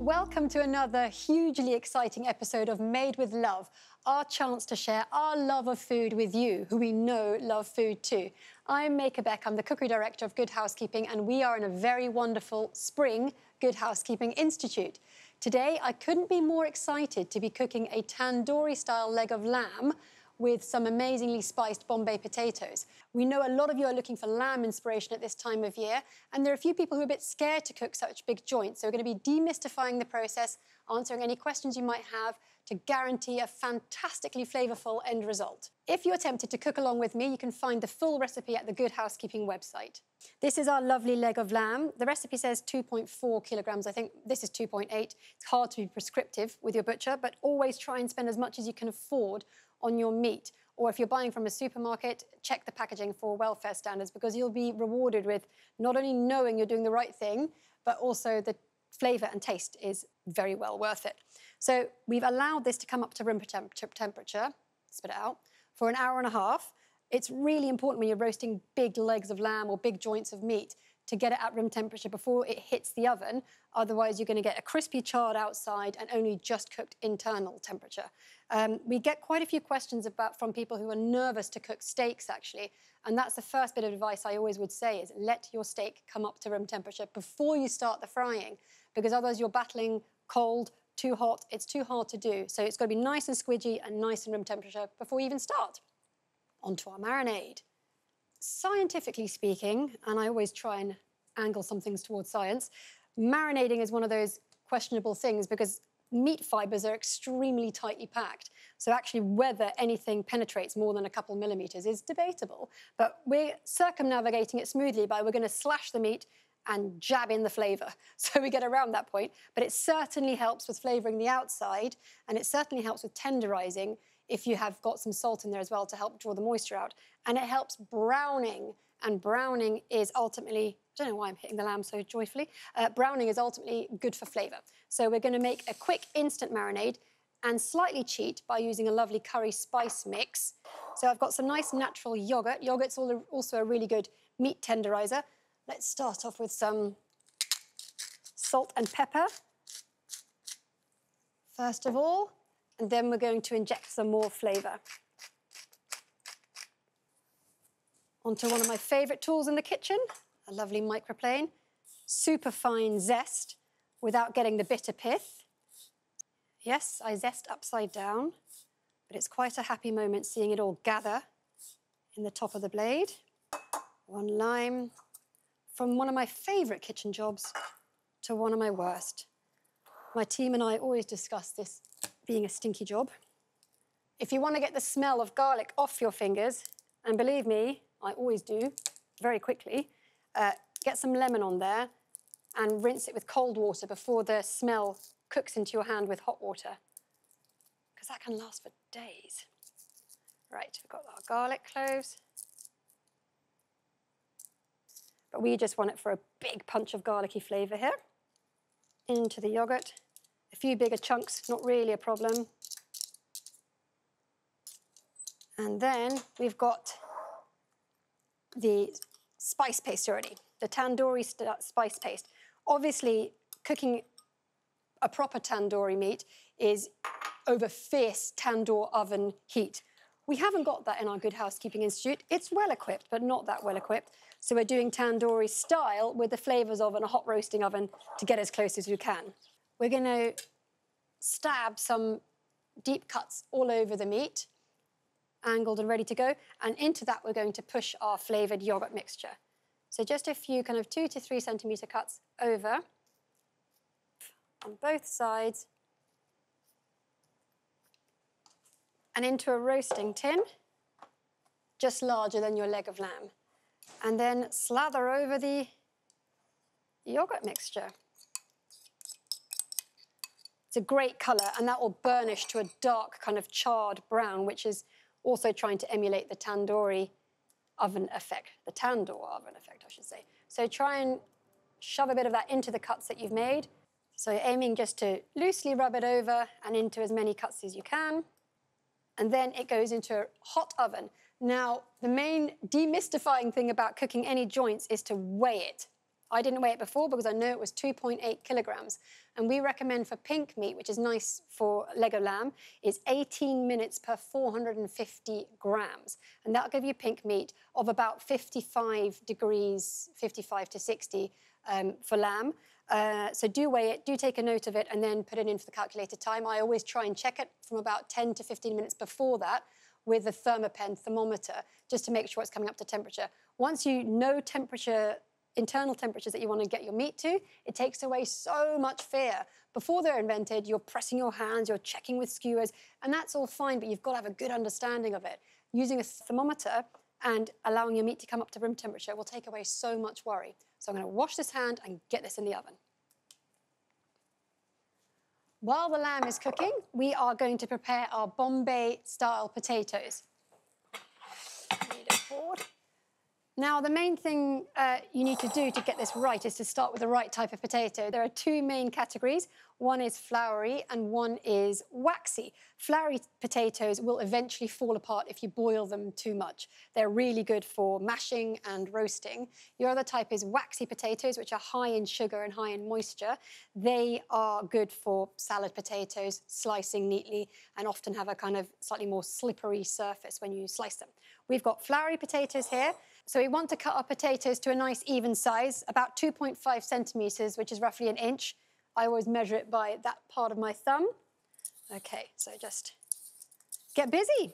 Welcome to another hugely exciting episode of Made with Love, our chance to share our love of food with you, who we know love food too. I'm Meike Beck, I'm the cookery director of Good Housekeeping, and we are in a very wonderful spring Good Housekeeping Institute. Today, I couldn't be more excited to be cooking a tandoori-style leg of lamb with some amazingly spiced Bombay potatoes. We know a lot of you are looking for lamb inspiration at this time of year, and there are a few people who are a bit scared to cook such big joints, so we're going to be demystifying the process, answering any questions you might have to guarantee a fantastically flavourful end result. If you're tempted to cook along with me, you can find the full recipe at the Good Housekeeping website. This is our lovely leg of lamb. The recipe says 2.4 kilograms. I think this is 2.8. It's hard to be prescriptive with your butcher, but always try and spend as much as you can afford on your meat. Or if you're buying from a supermarket, check the packaging for welfare standards, because you'll be rewarded with not only knowing you're doing the right thing, but also the flavour and taste is very well worth it. So we've allowed this to come up to room temperature, spit it out, for an hour and a half. It's really important when you're roasting big legs of lamb or big joints of meat to get it at room temperature before it hits the oven. Otherwise, you're going to get a crispy charred outside and only just cooked internal temperature. We get quite a few questions from people who are nervous to cook steaks, actually. And that's the first bit of advice I always would say is let your steak come up to room temperature before you start the frying, because otherwise you're battling cold, too hot. It's too hard to do. So it's got to be nice and squidgy and nice in room temperature before you even start. Onto our marinade. Scientifically speaking, and I always try and angle some things towards science, marinating is one of those questionable things because meat fibres are extremely tightly packed. So actually whether anything penetrates more than a couple millimetres is debatable. But we're circumnavigating it smoothly by we're going to slash the meat and jab in the flavour. So we get around that point. But it certainly helps with flavouring the outside, and it certainly helps with tenderising if you have got some salt in there as well to help draw the moisture out. And it helps browning, and browning is ultimately, I don't know why I'm hitting the lamb so joyfully, browning is ultimately good for flavour. So we're going to make a quick instant marinade and slightly cheat by using a lovely curry spice mix. So I've got some nice natural yoghurt. Yoghurt's also a really good meat tenderiser. Let's start off with some salt and pepper, first of all, and then we're going to inject some more flavour. Onto one of my favourite tools in the kitchen, a lovely microplane. Super fine zest without getting the bitter pith. Yes, I zest upside down, but it's quite a happy moment seeing it all gather in the top of the blade. One lime. From one of my favourite kitchen jobs to one of my worst. My team and I always discuss this being a stinky job. If you want to get the smell of garlic off your fingers, and believe me, I always do, very quickly, get some lemon on there and rinse it with cold water before the smell cooks into your hand with hot water, because that can last for days. Right, we've got our garlic cloves. But we just want it for a big punch of garlicky flavour here. Into the yoghurt. A few bigger chunks, not really a problem. And then we've got the spice paste already, the tandoori spice paste. Obviously, cooking a proper tandoori meat is over fierce tandoor oven heat. We haven't got that in our Good Housekeeping Institute. It's well equipped, but not that well equipped. So we're doing tandoori style with the flavours of a hot roasting oven to get as close as we can. We're going to stab some deep cuts all over the meat, angled and ready to go. And into that, we're going to push our flavoured yoghurt mixture. So just a few kind of 2 to 3 centimetre cuts over on both sides and into a roasting tin, just larger than your leg of lamb. And then slather over the yoghurt mixture. It's a great colour, and that will burnish to a dark kind of charred brown, which is also trying to emulate the tandoori oven effect, the tandoor oven effect, I should say. So try and shove a bit of that into the cuts that you've made. So you're aiming just to loosely rub it over and into as many cuts as you can. And then it goes into a hot oven. Now, the main demystifying thing about cooking any joints is to weigh it. I didn't weigh it before because I know it was 2.8 kilograms. And we recommend for pink meat, which is nice for leg of lamb, is 18 minutes per 450 grams. And that'll give you pink meat of about 55 degrees, 55 to 60 for lamb. So do weigh it, do take a note of it, and then put it in for the calculated time. I always try and check it from about 10 to 15 minutes before that with a thermometer, just to make sure it's coming up to temperature. Once you know temperature, internal temperatures that you want to get your meat to, it takes away so much fear. Before they're invented, you're pressing your hands, you're checking with skewers, and that's all fine, but you've got to have a good understanding of it. Using a thermometer and allowing your meat to come up to room temperature will take away so much worry. So I'm going to wash this hand and get this in the oven. While the lamb is cooking, we are going to prepare our Bombay-style potatoes. Need a board. Now, the main thing you need to do to get this right is to start with the right type of potato. There are two main categories. One is floury and one is waxy. Floury potatoes will eventually fall apart if you boil them too much. They're really good for mashing and roasting. Your other type is waxy potatoes, which are high in sugar and high in moisture. They are good for salad potatoes, slicing neatly, and often have a kind of slightly more slippery surface when you slice them. We've got floury potatoes here. So we want to cut our potatoes to a nice even size, about 2.5 centimetres, which is roughly an inch. I always measure it by that part of my thumb. Okay, so just get busy.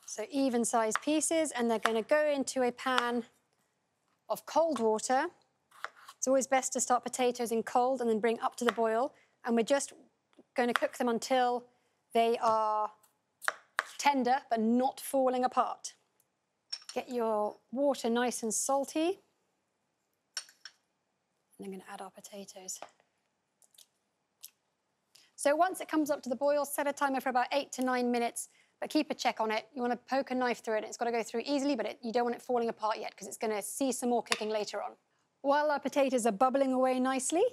So even sized pieces, and they're going to go into a pan of cold water. It's always best to start potatoes in cold and then bring up to the boil. And we're just going to cook them until they are tender but not falling apart. Get your water nice and salty. And I'm going to add our potatoes. So once it comes up to the boil, set a timer for about 8 to 9 minutes, but keep a check on it. You want to poke a knife through it. It's got to go through easily, but you don't want it falling apart yet because it's going to see some more cooking later on. While our potatoes are bubbling away nicely,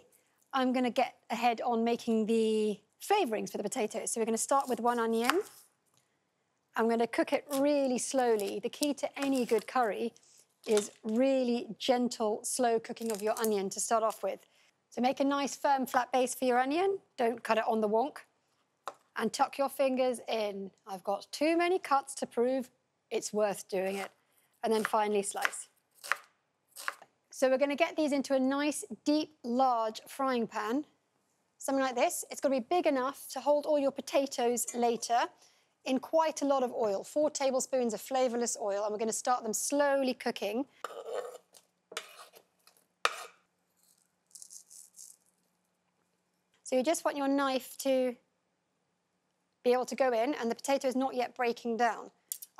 I'm going to get ahead on making the flavourings for the potatoes. So we're going to start with 1 onion. I'm going to cook it really slowly. The key to any good curry is really gentle, slow cooking of your onion to start off with. So make a nice, firm, flat base for your onion. Don't cut it on the wonk. And tuck your fingers in. I've got too many cuts to prove it's worth doing it. And then finally slice. So we're going to get these into a nice, deep, large frying pan. Something like this. It's got to be big enough to hold all your potatoes later in quite a lot of oil, 4 tablespoons of flavourless oil, and we're going to start them slowly cooking. So you just want your knife to be able to go in, and the potato is not yet breaking down.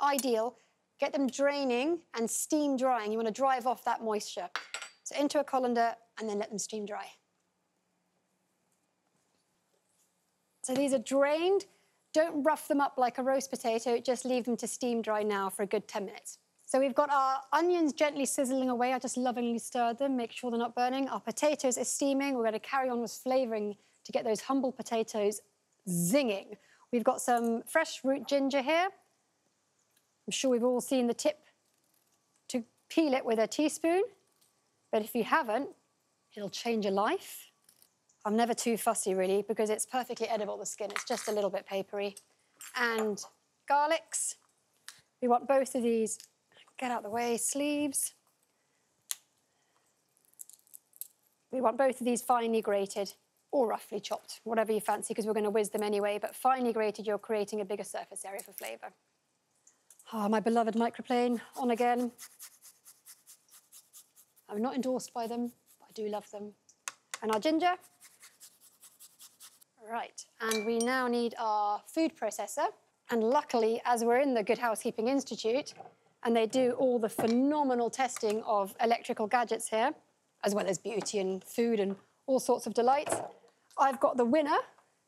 Ideal, get them draining and steam drying. You want to drive off that moisture. So into a colander and then let them steam dry. So these are drained. Don't rough them up like a roast potato, just leave them to steam dry now for a good 10 minutes. So we've got our onions gently sizzling away. I just lovingly stirred them, make sure they're not burning. Our potatoes are steaming. We're going to carry on with flavouring to get those humble potatoes zinging. We've got some fresh root ginger here. I'm sure we've all seen the tip to peel it with a teaspoon, but if you haven't, it'll change your life. I'm never too fussy, really, because it's perfectly edible, the skin. It's just a little bit papery. And garlics. We want both of these. Get out of the way, sleeves. We want both of these finely grated or roughly chopped, whatever you fancy, because we're going to whiz them anyway. But finely grated, you're creating a bigger surface area for flavour. Ah, my beloved microplane, on again. I'm not endorsed by them, but I do love them. And our ginger. Right, and we now need our food processor. And luckily, as we're in the Good Housekeeping Institute, and they do all the phenomenal testing of electrical gadgets here, as well as beauty and food and all sorts of delights, I've got the winner,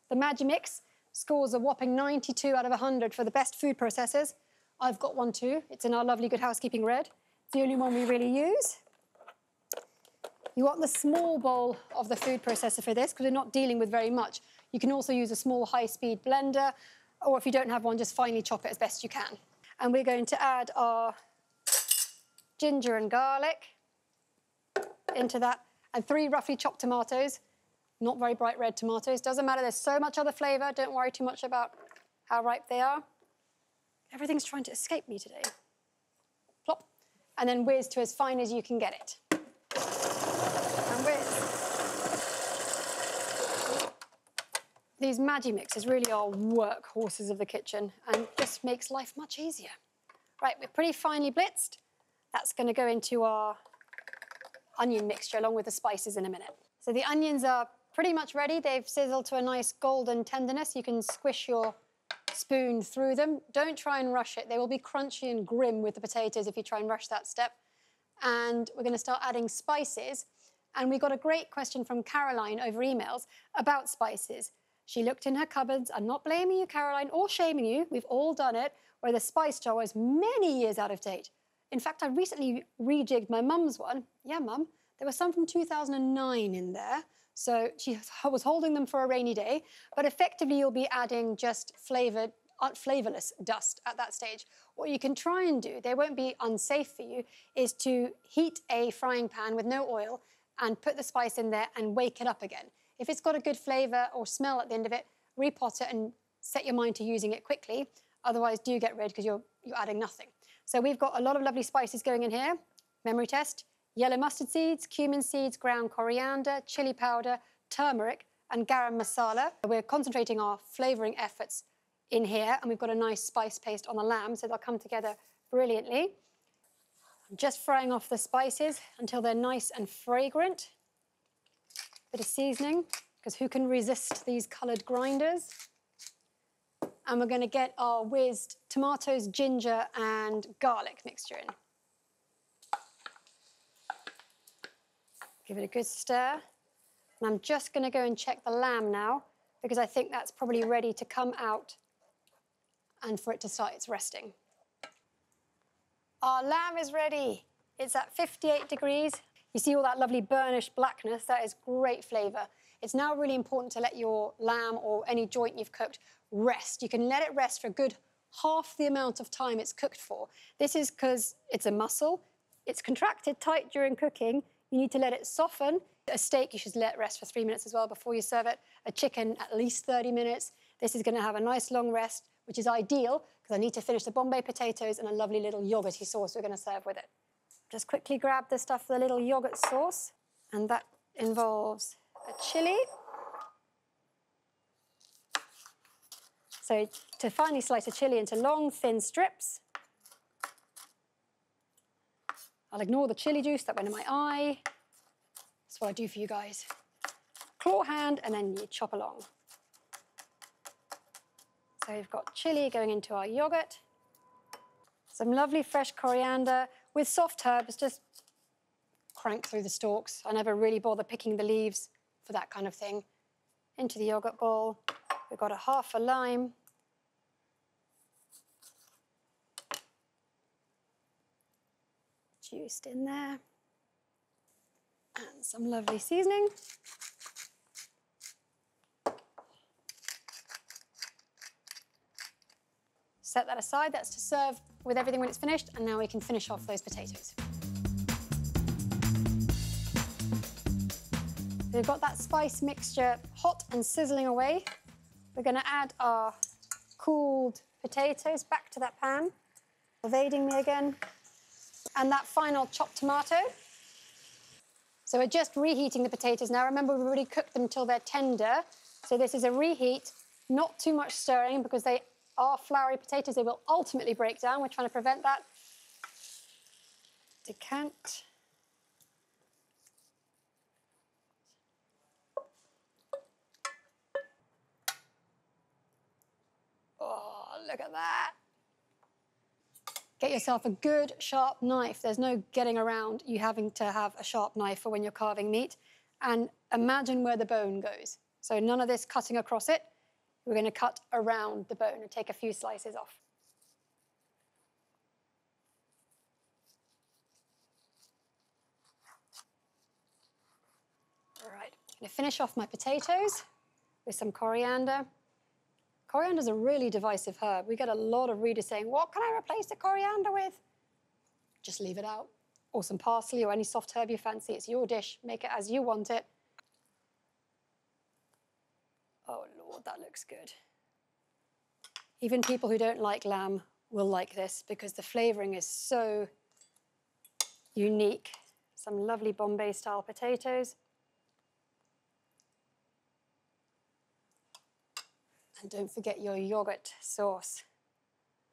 the Magimix, scores a whopping 92 out of 100 for the best food processors. I've got one too. It's in our lovely Good Housekeeping red. It's the only one we really use. You want the small bowl of the food processor for this because we're not dealing with very much. You can also use a small high-speed blender, or if you don't have one, just finely chop it as best you can. And we're going to add our ginger and garlic. into that. And 3 roughly chopped tomatoes, not very bright red tomatoes. Doesn't matter, there's so much other flavour. Don't worry too much about how ripe they are. Everything's trying to escape me today. Plop. And then whiz to as fine as you can get it. And whiz. These Maggi mixes really are workhorses of the kitchen and just makes life much easier. Right, we're pretty finely blitzed. That's going to go into our onion mixture along with the spices in a minute. So the onions are pretty much ready. They've sizzled to a nice golden tenderness. You can squish your spoon through them. Don't try and rush it. They will be crunchy and grim with the potatoes if you try and rush that step. And we're going to start adding spices. And we got a great question from Caroline over emails about spices. She looked in her cupboards. I'm not blaming you, Caroline, or shaming you. We've all done it, where the spice jar was many years out of date. In fact, I recently rejigged my mum's one. Yeah, Mum. There was some from 2009 in there. So she was holding them for a rainy day. But effectively, you'll be adding just flavourless dust at that stage. What you can try and do, they won't be unsafe for you, is to heat a frying pan with no oil and put the spice in there and wake it up again. If it's got a good flavour or smell at the end of it, repot it and set your mind to using it quickly. Otherwise, do get rid because you're adding nothing. So we've got a lot of lovely spices going in here. Memory test: yellow mustard seeds, cumin seeds, ground coriander, chili powder, turmeric, and garam masala. We're concentrating our flavouring efforts in here, and we've got a nice spice paste on the lamb, so they'll come together brilliantly. I'm just frying off the spices until they're nice and fragrant. Bit of seasoning, because who can resist these coloured grinders? And we're going to get our whizzed tomatoes, ginger, and garlic mixture in. Give it a good stir. And I'm just going to go and check the lamb now, because I think that's probably ready to come out and for it to start its resting. Our lamb is ready. It's at 58 degrees. You see all that lovely burnished blackness? That is great flavour. It's now really important to let your lamb or any joint you've cooked rest. You can let it rest for a good half the amount of time it's cooked for. This is because it's a muscle. It's contracted tight during cooking. You need to let it soften. A steak you should let rest for 3 minutes as well before you serve it. A chicken at least 30 minutes. This is going to have a nice long rest, which is ideal because I need to finish the Bombay potatoes and a lovely little yoghurty sauce we're going to serve with it. Just quickly grab the stuff for the little yoghurt sauce, and that involves a chilli. So to finely slice a chilli into long, thin strips. I'll ignore the chilli juice that went in my eye. That's what I do for you guys. Claw hand, and then you chop along. So we've got chilli going into our yoghurt. Some lovely fresh coriander with soft herbs, just crank through the stalks. I never really bother picking the leaves for that kind of thing. Into the yoghurt bowl. We've got a half a lime. Juiced in there. And some lovely seasoning. Set that aside, that's to serve with everything when it's finished, and now we can finish off those potatoes. We've got that spice mixture hot and sizzling away. We're going to add our cooled potatoes back to that pan, evading me again, and that final chopped tomato. So we're just reheating the potatoes now. Remember, we've already cooked them until they're tender. So this is a reheat, not too much stirring because they are floury potatoes. They will ultimately break down. We're trying to prevent that. Decant. Oh, look at that. Get yourself a good sharp knife. There's no getting around you having to have a sharp knife for when you're carving meat. And imagine where the bone goes. So none of this cutting across it. We're going to cut around the bone and take a few slices off. All right, I'm going to finish off my potatoes with some coriander. Coriander's a really divisive herb. We get a lot of readers saying, what can I replace the coriander with? Just leave it out. or some parsley or any soft herb you fancy. It's your dish. Make it as you want it. Oh, Lord, that looks good. Even people who don't like lamb will like this because the flavouring is so unique. Some lovely Bombay-style potatoes. And don't forget your yoghurt sauce.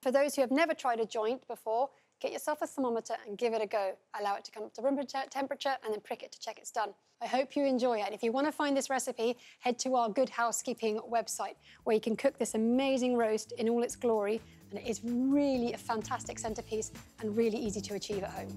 For those who have never tried a joint before, get yourself a thermometer and give it a go. Allow it to come up to room temperature and then prick it to check it's done. I hope you enjoy it. And if you want to find this recipe, head to our Good Housekeeping website where you can cook this amazing roast in all its glory. And it is really a fantastic centerpiece and really easy to achieve at home.